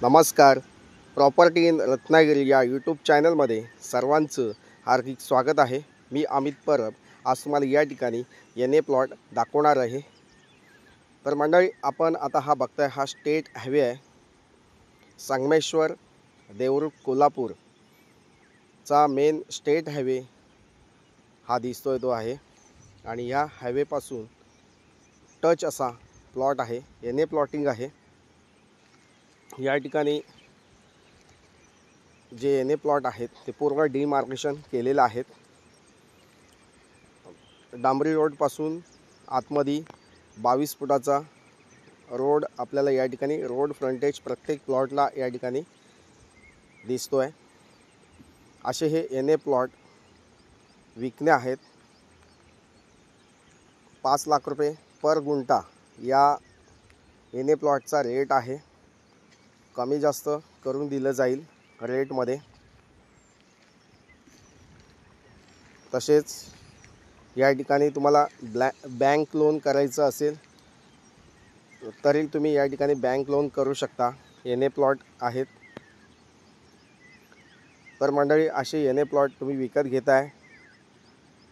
नमस्कार. Property in Ratnagiri या YouTube चॅनलमध्ये सर्वांचं हार्दिक स्वागत आहे. मी अमित परब आज तुम्हाला या ठिकाणी एन प्लॉट दाखवणार आहे. तर मंडळी, आपण आता हा बघताय, हा स्टेट हायवे आहे. संगमेश्वर देवरुख कोल्हापूरचा मेन स्टेट हायवे हा दिसतोय तो आहे. आणि या हायवेपासून टच असा प्लॉट आहे, एन प्लॉटिंग आहे. या ठिकाणी जे एन प्लॉट आहेत ते पूर्ण डिमार्केशन केलेलं आहेत. डांबरी रोडपासून आतमध्ये 22 फुटाचा रोड आपल्याला या ठिकाणी रोड फ्रंटेज प्रत्येक प्लॉटला या ठिकाणी दिसतो आहे. असे हे एन प्लॉट विकणे आहेत. 5 लाख रुपये पर गुंठा या एन प्लॉटचा रेट आहे. कमी जास्त करून दिलं जाईल रेटमध्ये. तसेच या ठिकाणी तुम्हाला बँक लोन करायचं असेल तरी तुम्ही या ठिकाणी बँक लोन करू शकता. एन प्लॉट आहेत. तर मंडळी, असे एन प्लॉट तुम्ही विकत घेताय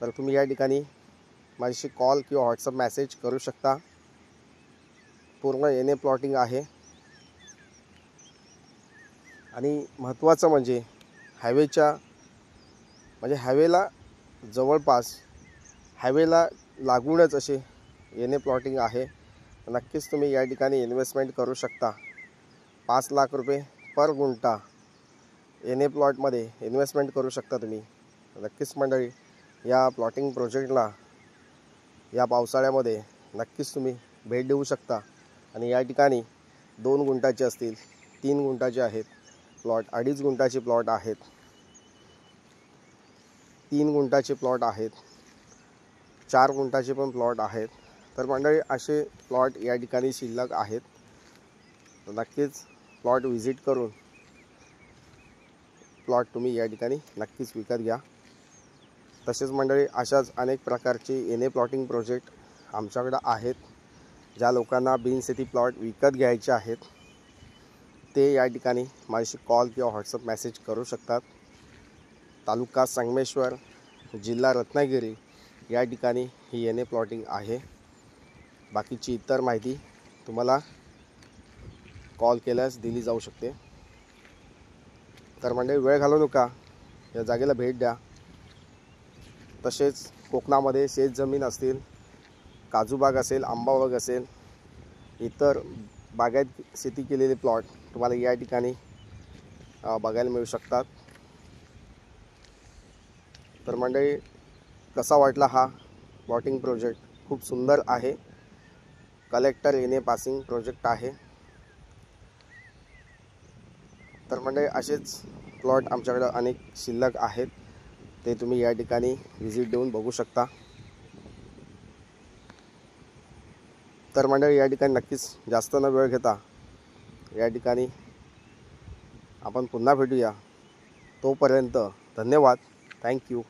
तर तुम्ही या ठिकाणी माझ्याशी कॉल किंवा व्हॉट्सअप मेसेज करू शकता. पूर्ण एन प्लॉटिंग आहे. आणि महत्त्वाचं म्हणजे हायवेला जवळपास हायवेला लागूनच असे एन प्लॉटिंग आहे. नक्कीच तुम्ही या ठिकाणी इन्व्हेस्टमेंट करू शकता. 5 लाख रुपये पर गुंठा एन प्लॉटमध्ये इन्व्हेस्टमेंट करू शकता तुम्ही. नक्कीच मंडळी, या प्लॉटिंग प्रोजेक्टला या पावसाळ्यामध्ये नक्कीच तुम्ही भेट देऊ शकता. आणि या ठिकाणी 2 गुंठाचे असतील, 3 गुंठाचे आहेत प्लॉट, 2.5 गुंठाचे प्लॉट आहेत, 3 गुंठाचे प्लॉट आहेत, 4 गुंठाचे पण प्लॉट आहेत. तर मंडळी, असे प्लॉट या ठिकाणी शिल्लक आहेत. तर नक्कीच प्लॉट व्हिजिट करून प्लॉट तुम्ही या ठिकाणी नक्कीच विकत घ्या. तसेच मंडळी, अशाच अनेक प्रकारचे एन प्लॉटिंग प्रोजेक्ट आमच्याकडे आहेत. ज्या लोकांना बिनशेती प्लॉट विकत घ्यायचे आहेत ते या ठिकाणी माझ्याशी कॉल किंवा व्हॉट्सअप मेसेज करू शकतात. तालुका संगमेश्वर, जिल्हा रत्नागिरी या ठिकाणी ही एन प्लॉटिंग आहे. बाकीची इतर माहिती तुम्हाला कॉल केल्यास दिली जाऊ शकते. तर मंडळी, वेळ घालवू नका, या जागेला भेट द्या. तसेच कोकणामध्ये शेतजमीन असतील, काजूबाग असेल, आंबाबाग असेल, इतर बागायत शेती केलेले प्लॉट तुम्हाला या ठिकाणी बघायला मिळू शकतात. तर मंडळी, कसा वाटला हा प्लॉटिंग प्रोजेक्ट? खूप सुंदर आहे. कलेक्टर एन पासिंग प्रोजेक्ट आहे. तर मंडळी, असेच प्लॉट आमच्याकडे अनेक शिल्लक आहेत. ते तुम्ही या ठिकाणी व्हिजिट देऊन बघू शकता. तर मंडळी, या ठिकाणी नक्कीच जास्त न वेळ घेता या ठिकाणी आपण पुन्हा भेटूया. तोपर्यंत धन्यवाद. थँक्यू.